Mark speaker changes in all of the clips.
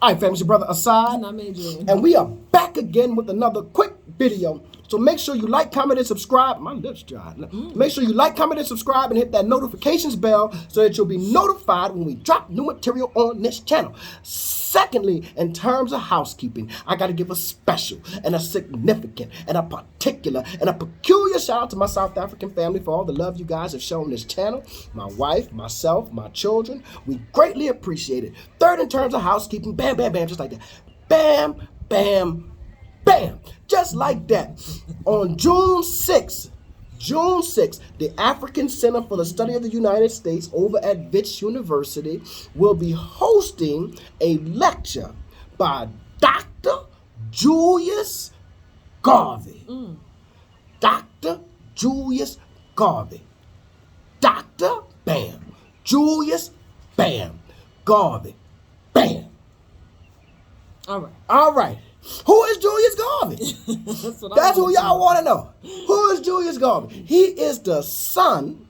Speaker 1: All right, fam, it's your brother Asad.
Speaker 2: And I'm Adrian.
Speaker 1: And we are back again with another quick video. So make sure you like, comment, and subscribe. My lips dry. Make sure you like, comment, and subscribe and hit that notifications bell so that you'll be notified when we drop new material on this channel. Secondly, in terms of housekeeping, I got to give a special and a significant and a particular and a peculiar shout out to my South African family for all the love you guys have shown this channel. My wife, myself, my children. We greatly appreciate it. Third, in terms of housekeeping, bam, bam, bam, just like that. Bam, bam, bam. Just like that. On June 6th, the African Center for the Study of the United States over at Wits University will be hosting a lecture by Dr. Julius Garvey. Dr. Julius Garvey. Dr. Bam. Julius Bam. Garvey. Bam. All right. Who is Julius Garvey? That's who y'all want to know. Who is Julius Garvey? He is the son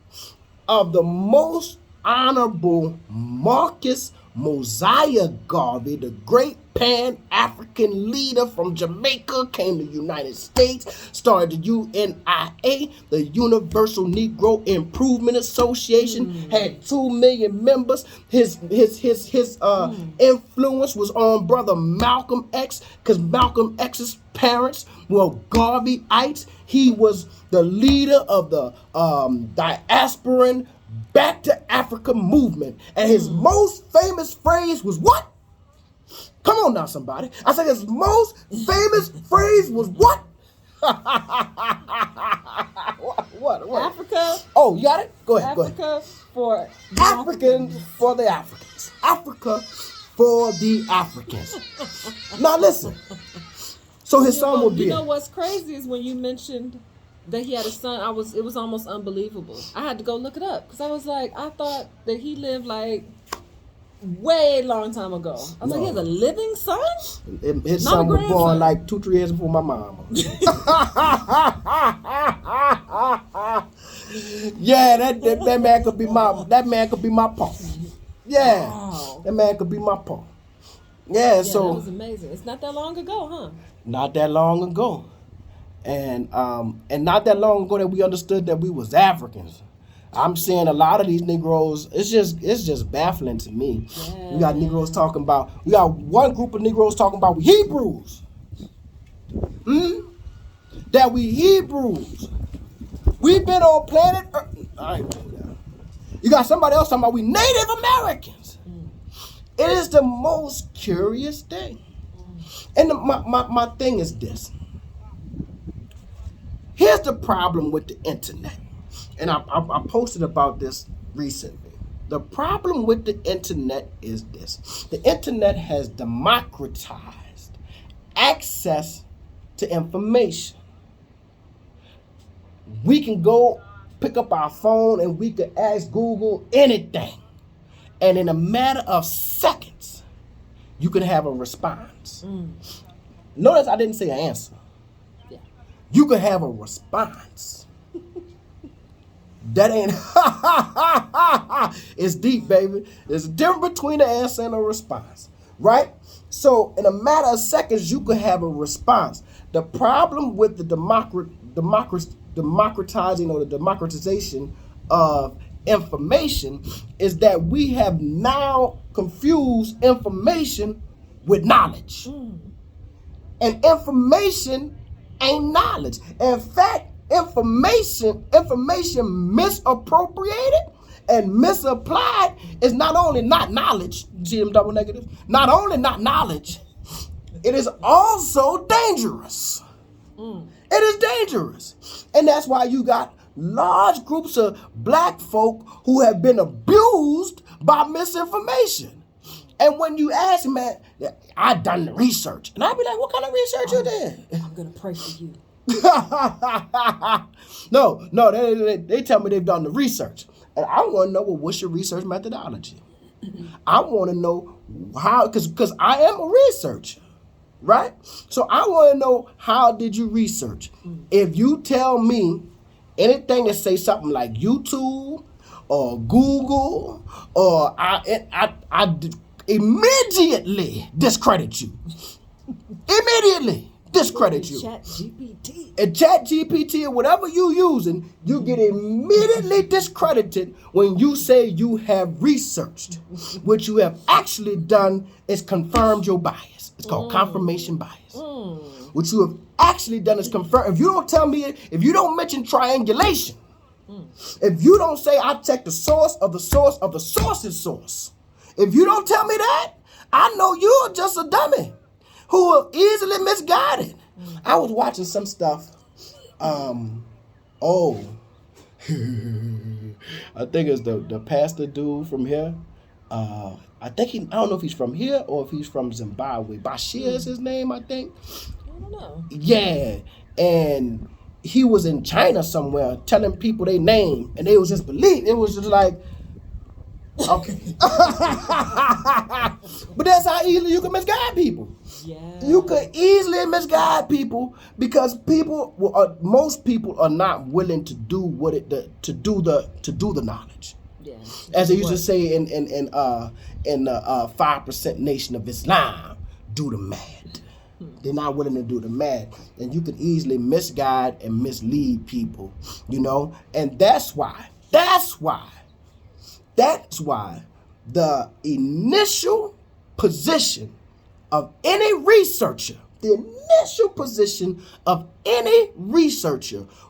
Speaker 1: of the most honorable Marcus Mosiah Garvey, the great Pan-African leader from Jamaica, came to the United States, started the UNIA, the Universal Negro Improvement Association, had 2 million members. His influence was on brother Malcolm X, because Malcolm X's parents were Garveyites. He was the leader of the diasporan Back to Africa movement. And his most famous phrase was what? Come on now, somebody. I said his most famous phrase was what? What?
Speaker 2: Africa.
Speaker 1: Oh, you got it? Go ahead.
Speaker 2: Africa for
Speaker 1: Africans for the Africans. Africa for the Africans. Now listen. So his son would be.
Speaker 2: You know what's crazy is when you mentioned that he had a son, it was almost unbelievable. I had to go look it up because I was like, I thought that he lived like way long time ago. I was like, he has a living son?
Speaker 1: His son was born like 2-3 years before my mama. Yeah, that man could be my pa. Yeah, wow. That man could be my pa. Yeah, so
Speaker 2: that was amazing. It's not that long ago, huh?
Speaker 1: Not that long ago. And not that long ago that we understood that we was Africans. I'm saying a lot of these Negroes, it's just baffling to me. Yeah. We got Negroes talking about, we got one group of Negroes talking about we Hebrews. That we Hebrews. We've been on planet Earth. All right. You got somebody else talking about we Native Americans. It is the most curious thing. And my thing is this. Here's the problem with the internet. And I posted about this recently. The problem with the internet is this. The internet has democratized access to information. We can go pick up our phone and we can ask Google anything. And in a matter of seconds, you can have a response. Notice I didn't say an answer. You can have a response. That ain't, it's deep, baby. There's a difference between an answer and a response, right? So in a matter of seconds, you could have a response. The problem with the democratization of information is that we have now confused information with knowledge. And information ain't knowledge. In fact, information misappropriated and misapplied is not only not knowledge, see them double negatives, not only not knowledge, it is also dangerous. It is dangerous. And that's why you got large groups of black folk who have been abused by misinformation. And when you ask me, man, I done the research. And I be like, what kind of research you did?
Speaker 2: I'm going to pray for you.
Speaker 1: No, they tell me they've done the research. And I want to know, well, what's your research methodology? I want to know how, because I am a researcher, right? So I want to know, how did you research? If you tell me anything that say something like YouTube or Google or immediately discredit you. Immediately discredit you.
Speaker 2: Chat GPT.
Speaker 1: And Chat GPT or whatever you using, you get immediately discredited when you say you have researched. What you have actually done is confirmed your bias. It's called confirmation bias. What you have actually done is confirm. If you don't tell me, if you don't mention triangulation, if you don't say I checked the source of the source of the source's source, if you don't tell me that, I know you're just a dummy who are easily misguided. I was watching some stuff. I think it's the pastor dude from here. I don't know if he's from here or if he's from Zimbabwe. Bashir is his name, I think.
Speaker 2: I don't know.
Speaker 1: Yeah, and he was in China somewhere telling people their name, and they was just believe. It was just like, okay. But that's how easily you can misguide people.
Speaker 2: Yeah.
Speaker 1: You could easily misguide people because most people are not willing to do to do the knowledge.
Speaker 2: Yeah.
Speaker 1: As they used to say in the 5% Nation of Islam, do the math. They're not willing to do the math, and you can easily misguide and mislead people, and that's why the initial position of any researcher,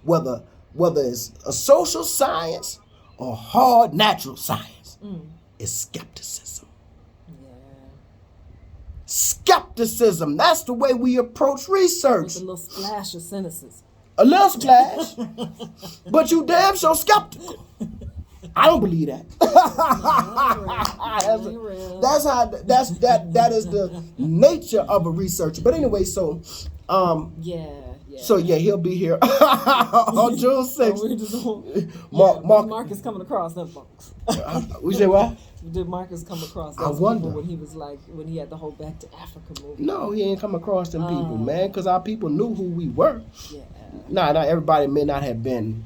Speaker 1: whether it's a social science or hard natural science, is skepticism. Skepticism. That's the way we approach research.
Speaker 2: With a little splash of cynicism.
Speaker 1: A little splash, but you damn so skeptical. I don't believe that. That is the nature of a researcher. But anyway, so So he'll be here on June 6th.
Speaker 2: Mark is coming across them folks.
Speaker 1: We say what?
Speaker 2: Did Marcus come across
Speaker 1: I
Speaker 2: those
Speaker 1: wonder.
Speaker 2: people when he had the whole Back to Africa movie?
Speaker 1: No, he ain't come across them people, man, because our people knew who we were.
Speaker 2: Yeah.
Speaker 1: Not everybody may not have been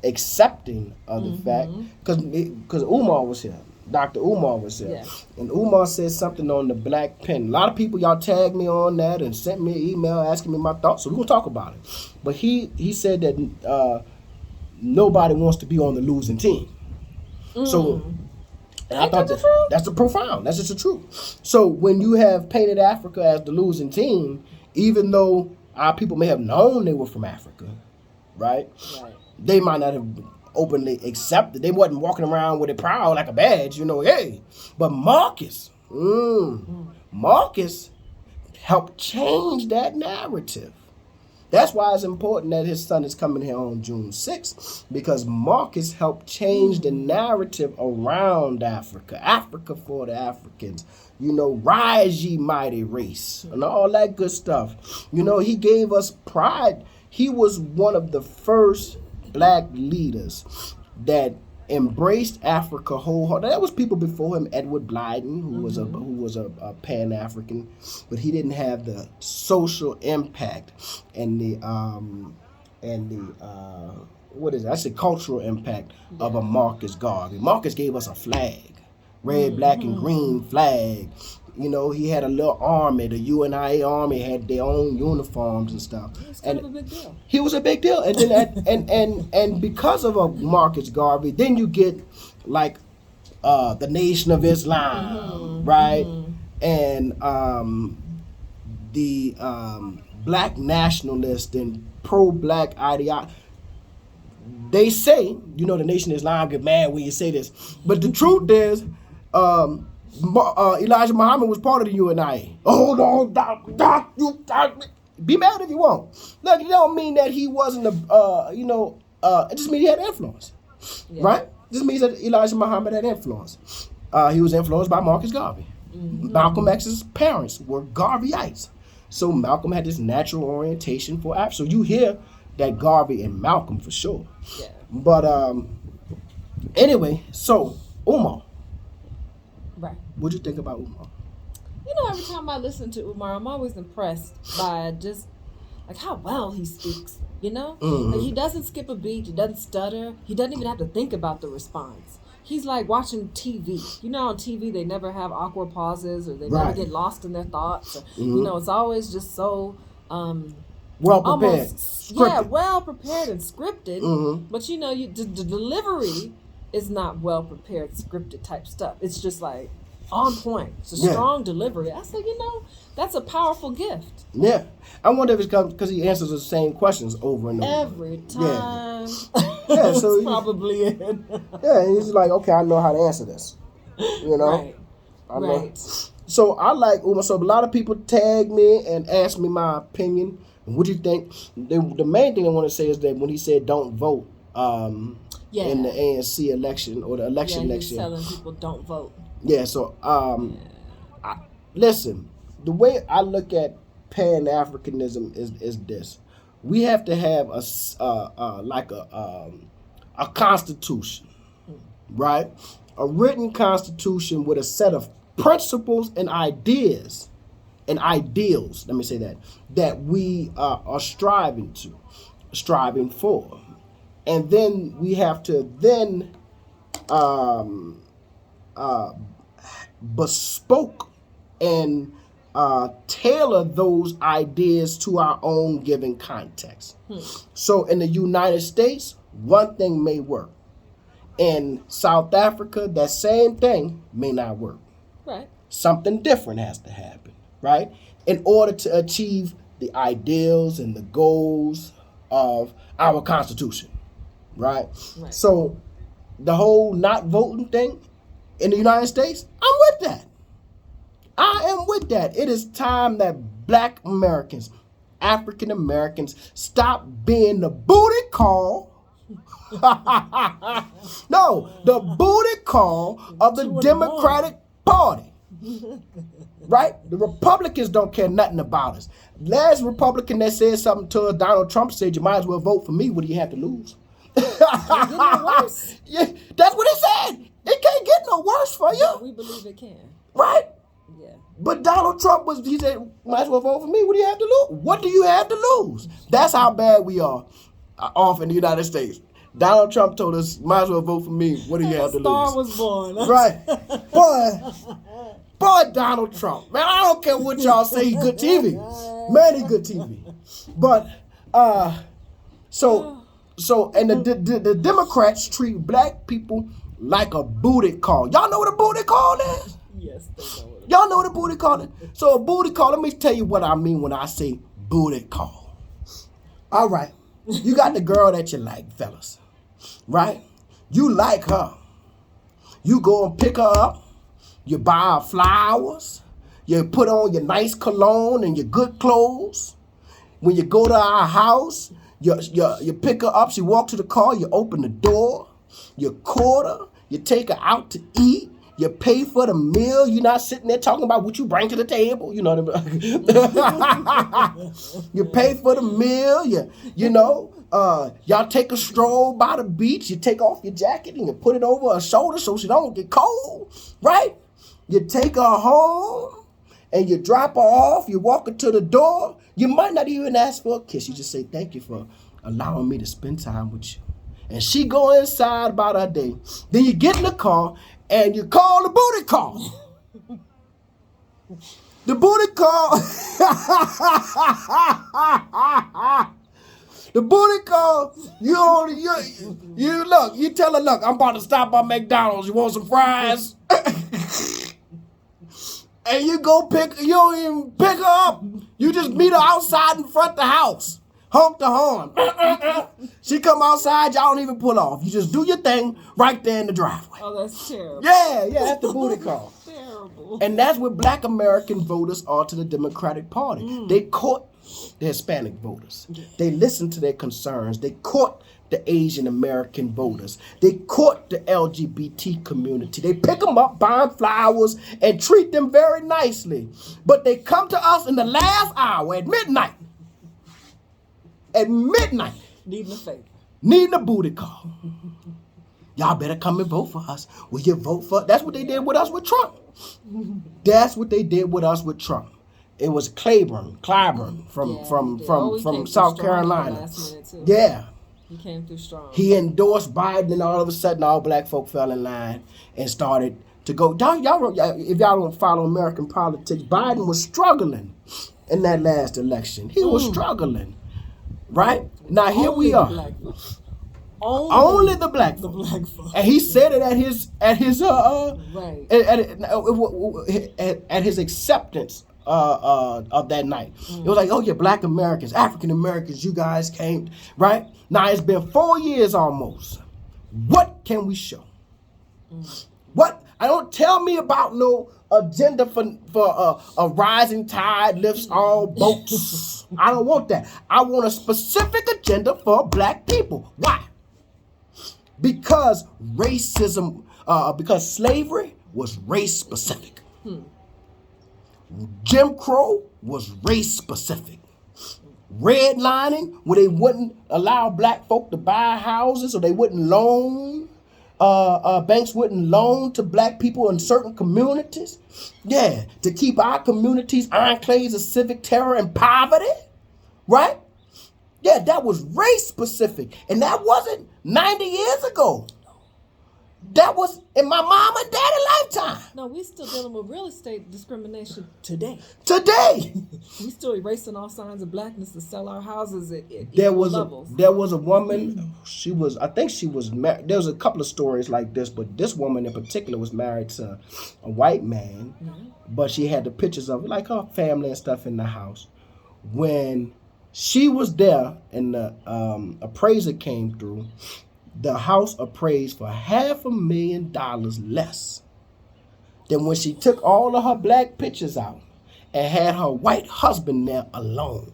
Speaker 1: accepting of the fact, because Umar was here. Dr. Umar was here.
Speaker 2: Yeah.
Speaker 1: And Umar said something on the Black Pen. A lot of people, y'all tagged me on that and sent me an email asking me my thoughts, so we're going to talk about it. But he said that nobody wants to be on the losing team. So... And I thought that's profound. That's just the truth. So when you have painted Africa as the losing team, even though our people may have known they were from Africa, right? They might not have openly accepted. They wasn't walking around with it proud like a badge, hey. But Marcus helped change that narrative. That's why it's important that his son is coming here on June 6th, because Marcus helped change the narrative around Africa. Africa for the Africans. Rise ye mighty race and all that good stuff. He gave us pride. He was one of the first black leaders that embraced Africa wholeheartedly. There was people before him, Edward Blyden, who was a Pan-African, but he didn't have the social impact and the cultural impact of a Marcus Garvey. Marcus gave us a flag, red, black, and green flag. He had a little army. The UNIA army had their own uniforms and stuff.
Speaker 2: It's kind of a big deal.
Speaker 1: He was a big deal, and then and because of a Marcus Garvey, then you get like the Nation of Islam, right? And the black nationalist and pro-black ideology. They say, the Nation of Islam get mad when you say this, but the truth is, Elijah Muhammad was part of the UNIA. Oh no, be mad if you want. Look, it don't mean that he wasn't it just means he had influence, right? It just means that Elijah Muhammad had influence. He was influenced by Marcus Garvey. Malcolm X's parents were Garveyites, so Malcolm had this natural orientation for Africa. So you hear that Garvey and Malcolm for sure.
Speaker 2: Yeah.
Speaker 1: But anyway, so Umar.
Speaker 2: Right.
Speaker 1: What'd you think about Umar?
Speaker 2: Every time I listen to Umar, I'm always impressed by just like how well he speaks. Like, he doesn't skip a beat. He doesn't stutter. He doesn't even have to think about the response. he's like watching TV. You know, on TV they never have awkward pauses, or they
Speaker 1: Right.
Speaker 2: never get lost in their thoughts. Or, you know, it's always just so
Speaker 1: well prepared,
Speaker 2: well prepared and scripted.
Speaker 1: Mm-hmm.
Speaker 2: But you know, the delivery is not well prepared, scripted type stuff. It's just like on point. It's a strong delivery. I said, you know, that's a powerful gift.
Speaker 1: Yeah, I wonder if it's because he answers the same questions over and over
Speaker 2: Every time.
Speaker 1: Yeah, so
Speaker 2: That's probably it.
Speaker 1: Yeah, and he's like, okay, I know how to answer this. You know,
Speaker 2: Right.
Speaker 1: I know.
Speaker 2: Right.
Speaker 1: So I like Umar. So a lot of people tag me and ask me my opinion. And what do you think? The main thing I want to say is that when he said don't vote in the ANC election or the election next year,
Speaker 2: telling people don't vote.
Speaker 1: Yeah. So listen, the way I look at Pan-Africanism is this: we have to have a constitution, right? A written constitution with a set of principles and ideas and ideals. Let me say that we are striving for, and then we have to bespoke and tailor those ideas to our own given context. So in the United States, one thing may work. In South Africa, that same thing may not work.
Speaker 2: Right.
Speaker 1: Something different has to happen, right? In order to achieve the ideals and the goals of our Constitution, right? So the whole not voting thing in the United States, I'm with that. I am with that. It is time that Black Americans, African Americans, stop being the booty call. No, the booty call of the Democratic Party. Right? The Republicans don't care nothing about us. Last Republican that said something to us, Donald Trump said, you might as well vote for me. What do you have to lose? Yeah, that's what he said. It can't get no worse for you.
Speaker 2: We believe it can.
Speaker 1: Right?
Speaker 2: Yeah.
Speaker 1: But Donald Trump he said, might as well vote for me. What do you have to lose? What do you have to lose? That's how bad we are off in the United States. Donald Trump told us, might as well vote for me. What do you have to lose?
Speaker 2: Star was born.
Speaker 1: Right. Boy, Donald Trump. Man, I don't care what y'all say, he's good TV. Man, he's good TV. But, and the Democrats treat black people like a booty call. Y'all know what a booty call is?
Speaker 2: Yes, they know it.
Speaker 1: Y'all know what a booty call is? So a booty call, let me tell you what I mean when I say booty call. All right. You got the girl that you like, fellas. Right? You like her. You go and pick her up. You buy her flowers. You put on your nice cologne and your good clothes. When you go to our house, you pick her up. She walks to the car. You open the door. You court her. You take her out to eat. You pay for the meal. You're not sitting there talking about what you bring to the table. You know what I mean? You pay for the meal. Y'all take a stroll by the beach. You take off your jacket and you put it over her shoulder so she don't get cold. Right? You take her home and you drop her off. You walk her to the door. You might not even ask for a kiss. You just say, thank you for allowing me to spend time with you. And she go inside about her day. Then you get in the car and you call the booty call. The booty call. The booty call. You tell her, look, I'm about to stop by McDonald's. You want some fries? And you don't even pick her up. You just meet her outside in front of the house. Honk the horn. She come outside, y'all don't even pull off. You just do your thing right there in the driveway.
Speaker 2: Oh, that's terrible.
Speaker 1: Yeah, that's the booty call.
Speaker 2: Terrible.
Speaker 1: And that's what Black American voters are to the Democratic Party. They court the Hispanic voters. They listen to their concerns. They court the Asian American voters. They court the LGBT community. They pick them up, buy them flowers, and treat them very nicely. But they come to us in the last hour at midnight. At midnight.
Speaker 2: Needing a favor.
Speaker 1: Needing a booty call. Y'all better come and vote for us. Will you vote for? That's what they did with us with Trump. That's what they did with us with Trump. It was Clyburn from South Carolina. Yeah.
Speaker 2: He came through strong.
Speaker 1: He endorsed Biden, and all of a sudden, all black folk fell in line and started to go. If y'all don't follow American politics, Biden was struggling in that last election. He was struggling, right? Now here we are. Only the black folk. And he said it at his
Speaker 2: right.
Speaker 1: at his acceptance of that night. It was like, oh yeah, black Americans, African Americans, you guys came, right? Now it's been 4 years almost. What can we show? What? I don't tell me about no agenda for a rising tide lifts all boats. I don't want that. I want a specific agenda for black people. Why? Because racism, because slavery was race specific. Jim Crow was race specific. Redlining, where they wouldn't allow black folk to buy houses, or they wouldn't loan, banks wouldn't loan to black people in certain communities. Yeah, to keep our communities enclaves of civic terror and poverty, right? Yeah, that was race specific. And that wasn't 90 years ago. That was in my mom and daddy lifetime.
Speaker 2: No, we still dealing with real estate discrimination today.
Speaker 1: We
Speaker 2: still erasing all signs of blackness to sell our houses at
Speaker 1: there
Speaker 2: equal
Speaker 1: was
Speaker 2: levels.
Speaker 1: There was a woman, I think she was married. There was a couple of stories like this, but this woman in particular was married to a white man, but she had the pictures of like her family and stuff in the house. When she was there and the appraiser came through, the house appraised for $500,000 less than when she took all of her black pictures out and had her white husband there alone.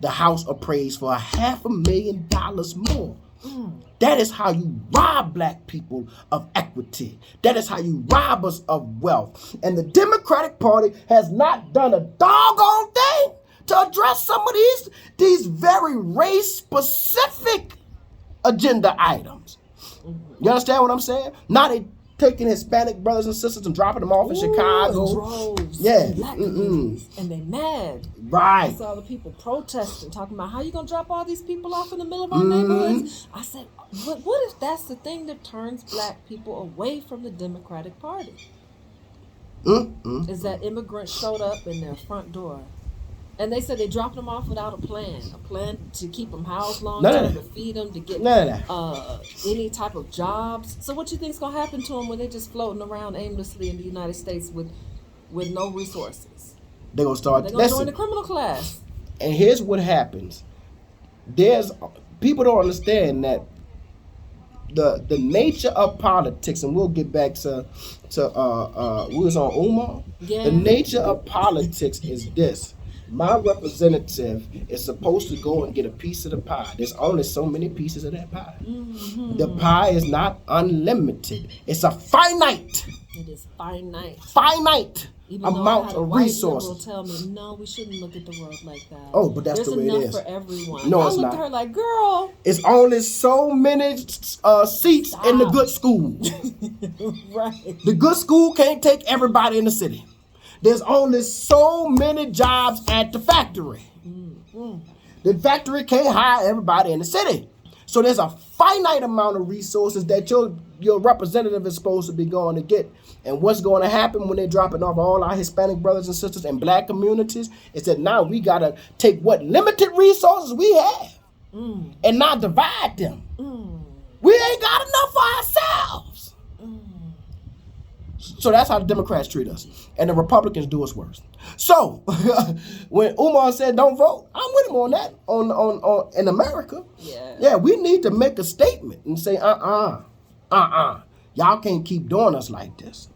Speaker 1: The house appraised for $500,000 more. That is how you rob black people of equity. That is how you rob us of wealth. And the Democratic Party has not done a doggone thing to address some of these very race-specific agenda items. You understand what I'm saying? Now they taking Hispanic brothers and sisters and dropping them off in Chicago.
Speaker 2: Droves.
Speaker 1: Yeah.
Speaker 2: And they mad.
Speaker 1: Right.
Speaker 2: I saw the people protesting, talking about how you gonna drop all these people off in the middle of our neighborhoods. I said, what if that's the thing that turns black people away from the Democratic Party? Is that immigrants showed up in their front door. And they said they dropped them off without a plan to keep them housed long term, to feed them, to get any type of jobs. So what you think's gonna happen to them when they're just floating around aimlessly in the United States with no resources?
Speaker 1: They're gonna
Speaker 2: join the criminal class.
Speaker 1: And here's what happens: people don't understand that the nature of politics, and we'll get back to we was on Umar.
Speaker 2: Yeah.
Speaker 1: The nature of politics is this. My representative is supposed to go and get a piece of the pie. There's only so many pieces of that pie. The pie is not unlimited. It's a finite.
Speaker 2: It is finite.
Speaker 1: Finite
Speaker 2: Even
Speaker 1: amount of resources.
Speaker 2: Will tell me, no, we shouldn't look at the world like that.
Speaker 1: Oh, but that's the way it is.
Speaker 2: There's enough for everyone.
Speaker 1: No,
Speaker 2: I
Speaker 1: it's
Speaker 2: looked
Speaker 1: not.
Speaker 2: at her like, girl.
Speaker 1: It's only so many seats in the good school.
Speaker 2: Right.
Speaker 1: The good school can't take everybody in the city. There's only so many jobs at the factory. The factory can't hire everybody in the city. So there's a finite amount of resources that your representative is supposed to be going to get. And what's going to happen when they're dropping off all our Hispanic brothers and sisters and black communities is that now we got to take what limited resources we have and not divide them. We ain't got enough for ourselves. So that's how the Democrats treat us. And the Republicans do us worse. So when Umar said don't vote, I'm with him on that on in America. Yeah, we need to make a statement and say, y'all can't keep doing us like this.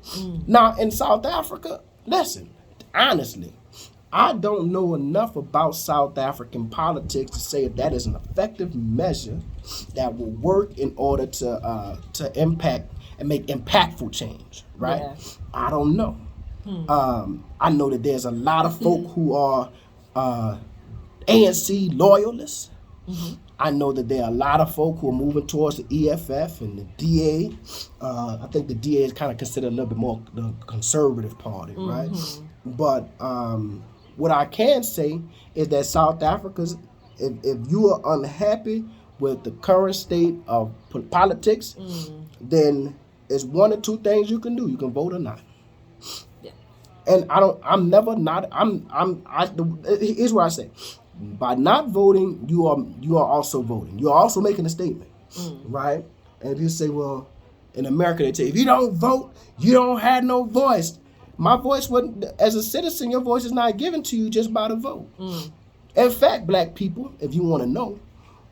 Speaker 1: Now in South Africa, listen, honestly, I don't know enough about South African politics to say if that is an effective measure that will work in order to impact and make impactful change, right? Yeah. I don't know. I know that there's a lot of folk who are ANC loyalists. I know that there are a lot of folk who are moving towards the EFF and the DA. I think the DA is kind of considered a little bit more the conservative party, right? But what I can say is that South Africa's, if you are unhappy with the current state of politics, then it's one or two things you can do. You can vote or not.
Speaker 2: Yeah.
Speaker 1: And here's what I say. By not voting, you are also voting. You are also making a statement, right? And if you say, well, in America, they tell you, if you don't vote, you don't have no voice. My voice wasn't, as a citizen, your voice is not given to you just by the vote. In fact, black people, if you want to know,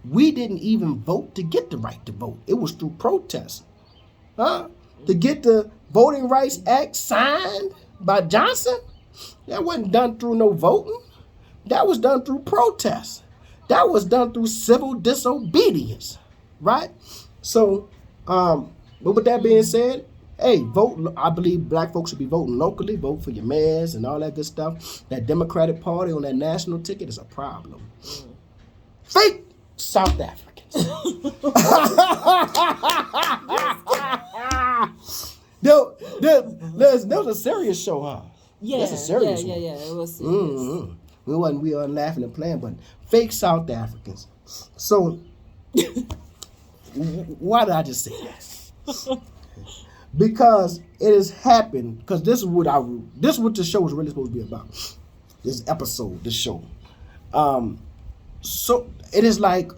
Speaker 1: we didn't even vote to get the right to vote. It was through protest. To get the Voting Rights Act signed by Johnson, that wasn't done through no voting. That was done through protest. That was done through civil disobedience, right? So, but with that being said, hey, vote. I believe black folks should be voting locally. Vote for your mayors and all that good stuff. That Democratic Party on that national ticket is a problem. Fake South Africans. There was a serious show, huh?
Speaker 2: Yeah,
Speaker 1: that's a serious one.
Speaker 2: Yeah. It was serious.
Speaker 1: We weren't laughing and playing, but fake South Africans. So, why did I just say that? Because it has happened. Because this is what the show is really supposed to be about. This episode, this show. So it is like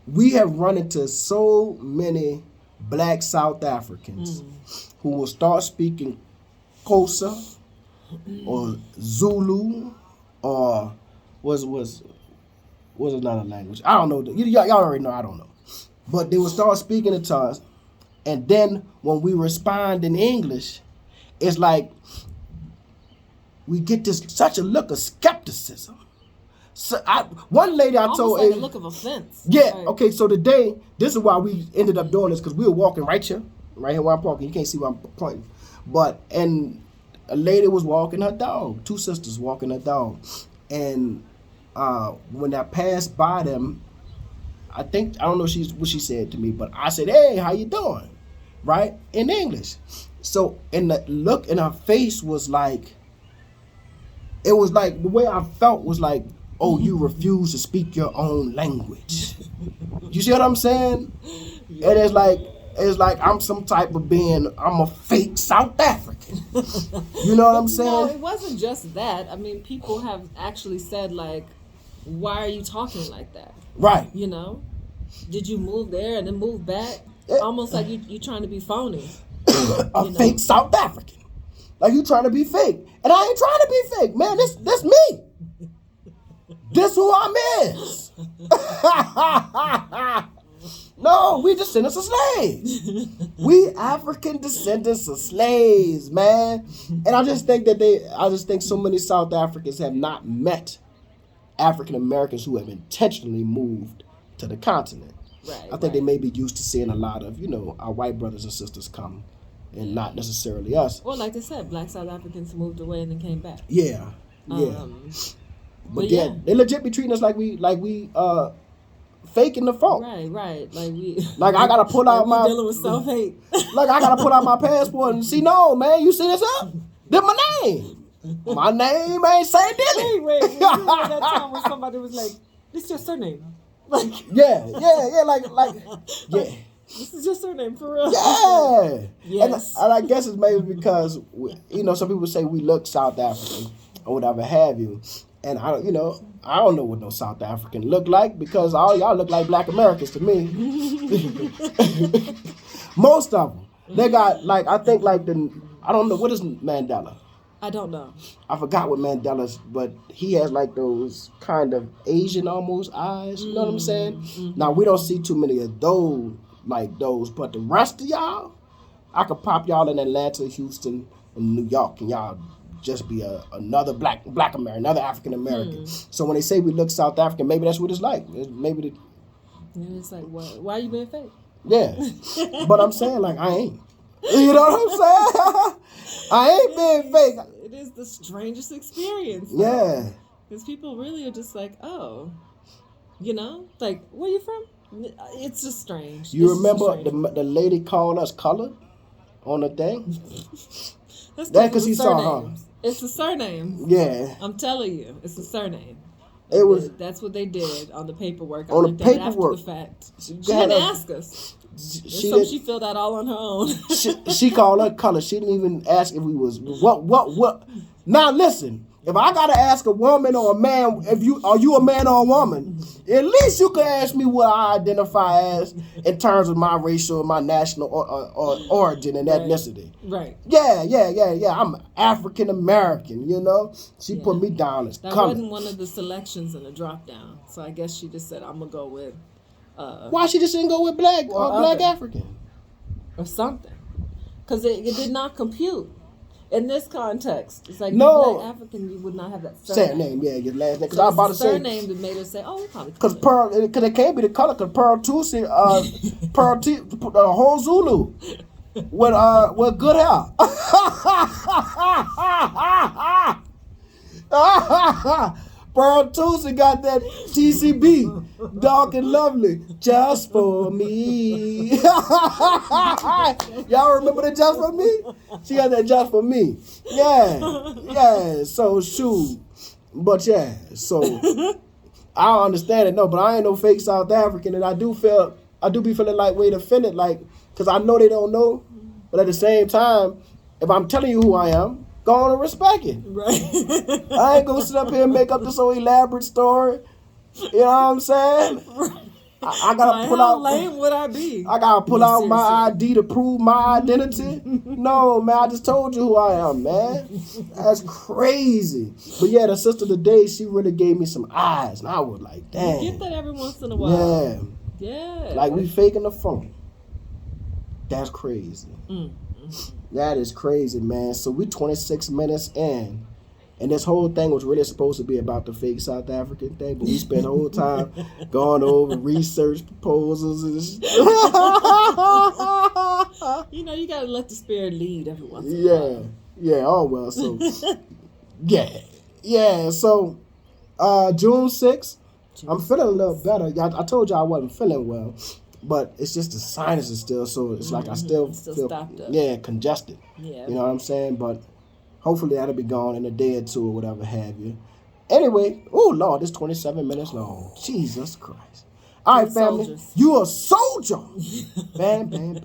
Speaker 1: we have run into so many black South Africans who will start speaking Xhosa or Zulu or was another language. I don't know. Y'all already know. I don't know. But they will start speaking it to us, and then when we respond in English, it's like we get such a look of skepticism. So one lady I told,
Speaker 2: like a look of offense.
Speaker 1: Yeah. Right. Okay. So today, this is why we ended up doing this, because we were walking right here where I'm walking. You can't see where I'm pointing, and a lady was walking her dog. Two sisters walking her dog, and when I passed by them, I don't know what she said to me, but I said, "Hey, how you doing?" Right, in English. So, and the look in her face was like, it was like the way I felt was like, oh, you refuse to speak your own language. You see what I'm saying? Yeah. And it's like I'm some type of I'm a fake South African. You know what I'm saying?
Speaker 2: No, it wasn't just that. I mean, people have actually said, like, why are you talking like that?
Speaker 1: Right.
Speaker 2: You know? Did you move there and then move back? Almost like you trying to be phony.
Speaker 1: Fake South African. Like you trying to be fake. And I ain't trying to be fake, man. This me. This who I is. No, we descendants of slaves. We African descendants of slaves, man. And I just think so many South Africans have not met African Americans who have intentionally moved to the continent.
Speaker 2: Right,
Speaker 1: I think they may be used to seeing a lot of, our white brothers and sisters come, and not necessarily us.
Speaker 2: Well, like they said, black South Africans moved away and then came back.
Speaker 1: Yeah. But yeah, they legit be treating us like we faking the fault.
Speaker 2: Right.
Speaker 1: Like I gotta pull out my
Speaker 2: dealing with self-hate.
Speaker 1: Like I gotta pull out my passport and see. No, man, you see this up? This my name. My name ain't Say Dilly.
Speaker 2: Wait. You remember that time when somebody was like, "This your surname?" Like
Speaker 1: yeah, like yeah.
Speaker 2: This is your surname for real.
Speaker 1: Yeah.
Speaker 2: Yes.
Speaker 1: And I guess it's maybe because some people say we look South African or whatever have you. And I don't know what no South African look like, because all y'all look like black Americans to me. Most of them. They got I don't know, what is Mandela?
Speaker 2: I don't know.
Speaker 1: I forgot what Mandela's, but he has those kind of Asian almost eyes. You know what I'm saying? Mm-hmm. Now we don't see too many of those but the rest of y'all, I could pop y'all in Atlanta, Houston, and New York, and y'all just be another black American, another African American. So when they say we look South African, maybe that's what it's like. Maybe
Speaker 2: it's like, why are you being fake?
Speaker 1: Yeah, but I'm saying I ain't. You know what I'm saying? I ain't being fake.
Speaker 2: It is the strangest experience.
Speaker 1: Yeah.
Speaker 2: Because people really are just like, oh, where you from? It's just strange.
Speaker 1: You remember the lady called us colored on the thing?
Speaker 2: That's because he saw her. It's a surname.
Speaker 1: Yeah.
Speaker 2: I'm telling you, it's a surname.
Speaker 1: It was
Speaker 2: that's what they did on the paperwork.
Speaker 1: On the paperwork.
Speaker 2: After the fact. She didn't ask us. She filled out all on her own.
Speaker 1: she called her color. She didn't even ask if we was what. Now listen, if I gotta ask a woman or a man, are you a man or a woman? At least you could ask me what I identify as in terms of my racial, my national or origin and ethnicity.
Speaker 2: Right.
Speaker 1: Yeah. I'm African American. You know, she put me down as
Speaker 2: that
Speaker 1: color.
Speaker 2: Wasn't one of the selections in the drop down. So I guess she just said, I'm gonna go with.
Speaker 1: Why she just didn't go with black or black African
Speaker 2: or something? Because it did not compute in this context. It's like black African, you would not have that surname.
Speaker 1: Yeah, your last name. Because I was about to say
Speaker 2: surname that made her say, "Oh, we probably."
Speaker 1: Because it can't be the color. Because Pearl Tusi, the whole Zulu with good hair. Pearl Tusi got that TCB, dark and lovely, just for me. Y'all remember that just for me? She got that just for me. Yeah. So shoot, but yeah. So I don't understand it, no. But I ain't no fake South African, and I do be feeling like offended, like, because I know they don't know, but at the same time, if I'm telling you who I am, go on and respect it.
Speaker 2: Right.
Speaker 1: I ain't gonna sit up here and make up this whole elaborate story. You know what I'm saying?
Speaker 2: Right.
Speaker 1: I gotta pull
Speaker 2: how
Speaker 1: out.
Speaker 2: lame would I be?
Speaker 1: I gotta pull out my ID to prove my identity. No, man, I just told you who I am, man. That's crazy. But yeah, the sister today, she really gave me some eyes, and I was like, damn.
Speaker 2: You get that every once in a while. Yeah.
Speaker 1: Like we faking the phone. That's crazy. That is crazy, man. So we 26 minutes in, and this whole thing was really supposed to be about the fake South African thing, but we spent the whole time going over research proposals and
Speaker 2: you know, you gotta let the spirit lead every once in a while.
Speaker 1: Yeah. Oh well. So yeah. So June 6th, I'm feeling a little better. I told you I wasn't feeling well. But it's just the sinuses still, so it's like I still feel congested. Yeah. You know what I'm saying? But hopefully that'll be gone in a day or two or whatever have you. Anyway, oh Lord, it's 27 minutes long. Jesus Christ. All right, family. Soldiers. You a soldier. Bam, bam, bam.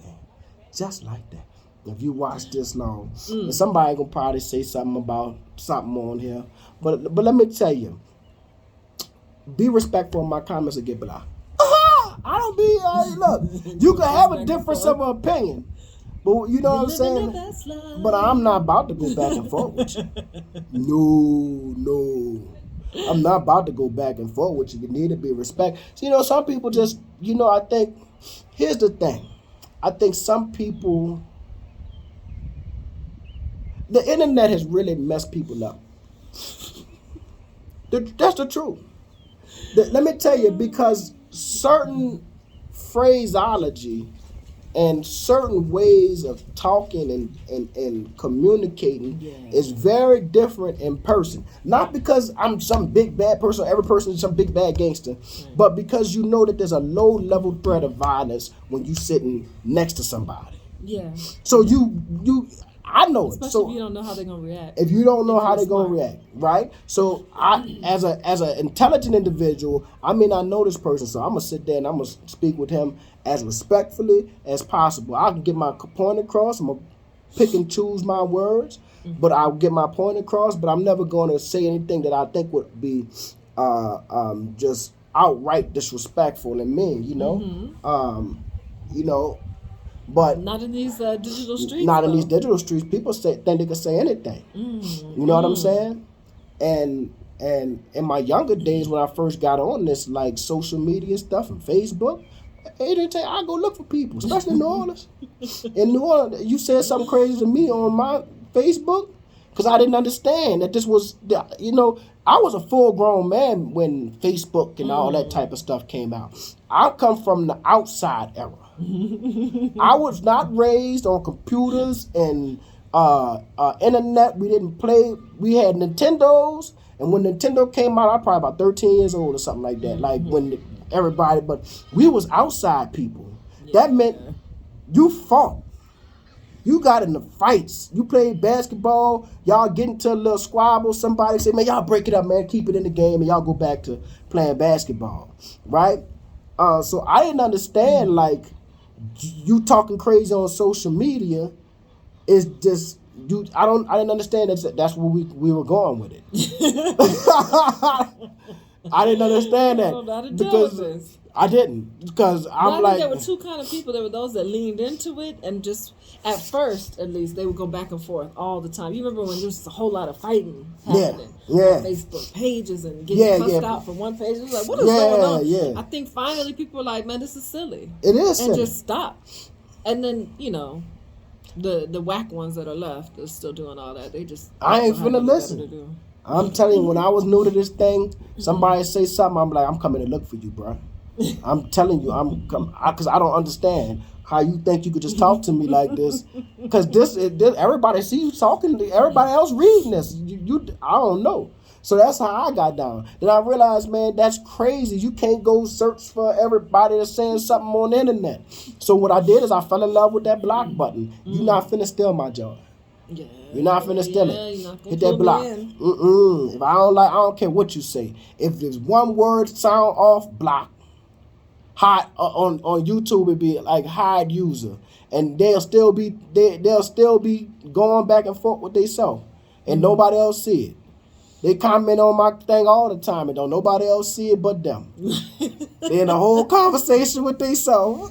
Speaker 1: Just like that. If you watch this long. And somebody gonna probably say something about something on here. But let me tell you. Be respectful of my comments and get blah. I don't be, look, you can have a difference of opinion, but you know what I'm saying? But I'm not about to go back and forth with you. No. I'm not about to go back and forth with you. You need to be respect. So, you know, some people just, I think, here's the thing. I think some people, the internet has really messed people up. That's the truth. Let me tell you, because certain phraseology and certain ways of talking and communicating is very different in person. Not because I'm some big bad person, every person is some big bad gangster, but because you know that there's a low level threat of violence when you sitting next to somebody. Yeah. So I know
Speaker 2: especially
Speaker 1: it. So
Speaker 2: if you don't know how they're gonna react.
Speaker 1: If you don't know how they're gonna react, right? So I, as an intelligent individual, I may not know this person, so I'm gonna sit there and I'm gonna speak with him as respectfully as possible. I can get my point across. I'm gonna pick and choose my words, but I'll get my point across. But I'm never gonna say anything that I think would be just outright disrespectful and mean. But
Speaker 2: not in these digital streets.
Speaker 1: Not in these digital streets. People think they can say anything. You know what I'm saying? And in my younger days, when I first got on this like social media stuff and Facebook, I go look for people, especially in New Orleans. In New Orleans, you said something crazy to me on my Facebook because I didn't understand that this was, I was a full-grown man when Facebook and all that type of stuff came out. I come from the outside era. I was not raised on computers and internet. We didn't play. We had Nintendos, and when Nintendo came out, I was probably about 13 years old or something like that. Like when everybody, but we was outside people. That meant you fought. You got in the fights. You played basketball. Y'all get into a little squabble. Somebody say, man, y'all break it up, man. Keep it in the game, and y'all go back to playing basketball, right? So I didn't understand, like, you talking crazy on social media is just you. I didn't understand that's where we were going with it. I didn't understand that because I didn't, because I'm like,
Speaker 2: there were two kind of people. There were those that leaned into it and just, at first at least, they would go back and forth all the time. You remember when there was a whole lot of fighting happening on Facebook pages and getting cussed out from one page? It was like, what is going on?
Speaker 1: Yeah.
Speaker 2: I think finally people were like, man, this is silly.
Speaker 1: It is silly.
Speaker 2: And just stop. And then, the whack ones that are left are still doing all that. They just,
Speaker 1: I ain't finna listen. I'm telling you, when I was new to this thing, somebody say something, I'm like, I'm coming to look for you, bro. I'm telling you, because I don't understand how you think you could just talk to me like this. Because this, everybody see you talking, everybody else reading this. I don't know. So that's how I got down. Then I realized, man, that's crazy. You can't go search for everybody that's saying something on the internet. So what I did is I fell in love with that block button. You're not finna steal my joy.
Speaker 2: Yeah,
Speaker 1: you're not finna steal it. Hit that block. If I don't care what you say. If there's one word sound off, block. Hide on YouTube, it'd be like hide user, and they'll still be going back and forth with themselves, and nobody else see it. They comment on my thing all the time, and don't nobody else see it but them. They in a whole conversation with themselves.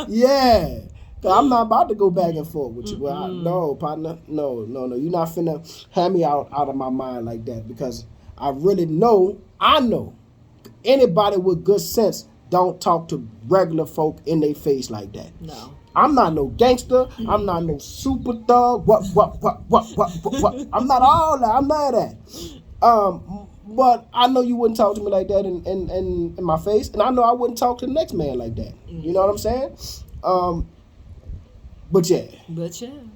Speaker 1: Yeah. I'm not about to go back and forth with you. Well, no, partner. No. You're not finna have me out of my mind like that, because I know anybody with good sense don't talk to regular folk in their face like that.
Speaker 2: No.
Speaker 1: I'm not no gangster. I'm not no super thug. What? I'm not all that. I'm not that. But I know you wouldn't talk to me like that in my face, and I know I wouldn't talk to the next man like that. You know what I'm saying? But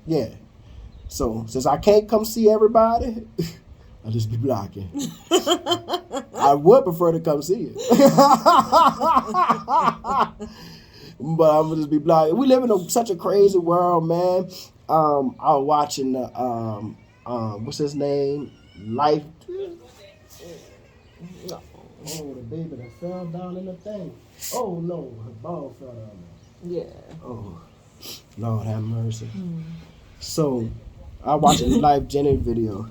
Speaker 1: yeah. So since I can't come see everybody, I'll just be blocking. I would prefer to come see it. But I'm gonna just be blocking. We live in such a crazy world, man. I was watching the what's his name? Life. Oh, the baby that fell down in the thing. Oh no, her ball fell down there.
Speaker 2: Yeah.
Speaker 1: Oh, Lord have mercy. So I watched a Life Jenny video,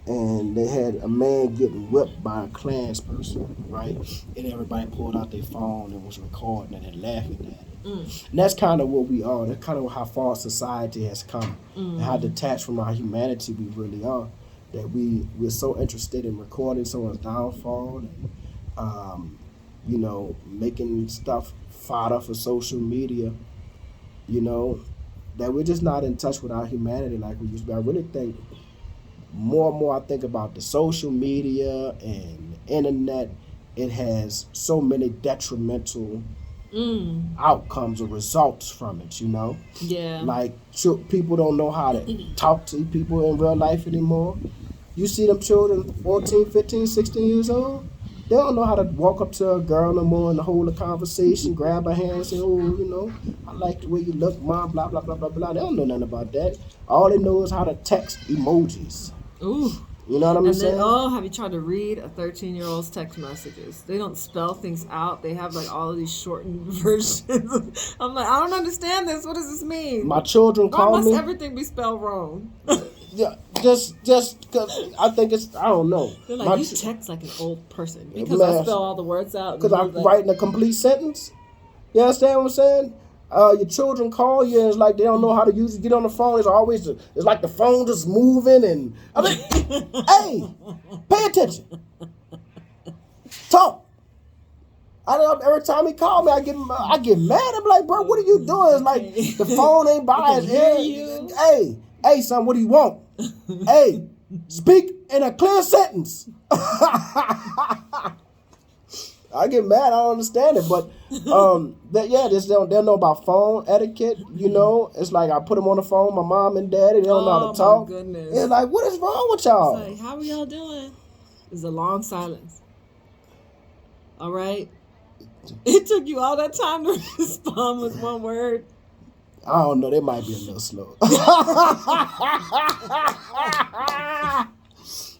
Speaker 1: and they had a man getting whipped by a Klans person, right? And everybody pulled out their phone and was recording it and laughing at it. And that's kind of what we are. That's kind of how far society has come, and how detached from our humanity we really are. That we're so interested in recording someone's downfall, and making stuff fodder for social media. That we're just not in touch with our humanity like we used to be. I really think more and more I think about the social media and the internet. It has so many detrimental outcomes or results from it,
Speaker 2: Yeah.
Speaker 1: Like people don't know how to talk to people in real life anymore. You see them children 14, 15, 16 years old, they don't know how to walk up to a girl no more and hold a conversation, grab her hand and say, oh, I like the way you look, mom, blah, blah, blah, blah, blah. They don't know nothing about that. All they know is how to text emojis.
Speaker 2: Ooh.
Speaker 1: You know what I'm saying?
Speaker 2: Have you tried to read a 13-year-old's text messages? They don't spell things out. They have like all of these shortened versions. I'm like, I don't understand this. What does this mean?
Speaker 1: My children call me.
Speaker 2: Why must everything be spelled wrong?
Speaker 1: Yeah, just because I think I don't know.
Speaker 2: They're like, you text like an old person because I spell all the words out.
Speaker 1: Because I'm writing a complete sentence. You understand what I'm saying? Your children call you and it's like they don't know how to use it. Get on the phone. It's like the phone just moving, and I'm like, hey, pay attention. Talk. Every time he called me, I get mad. I'm like, bro, what are you doing? It's like the phone ain't by his ear. Hey, son, what do you want? Hey, speak in a clear sentence. I get mad. I don't understand it, but they'll know about phone etiquette. It's like I put them on the phone. My mom and daddy, they don't know how to talk.
Speaker 2: My goodness.
Speaker 1: It's like, what is wrong with y'all?
Speaker 2: It's like, how are y'all doing? There's a long silence. All right. It took you all that time to respond with one word.
Speaker 1: I don't know. They might be a little slow.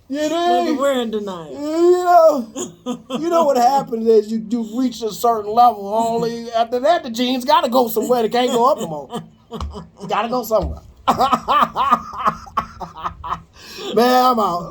Speaker 1: You know,
Speaker 2: We're in denial.
Speaker 1: You know what happens is you do reach a certain level. Only after that, the genes got to go somewhere. They can't go up no more. Got to go somewhere. Man, I'm out.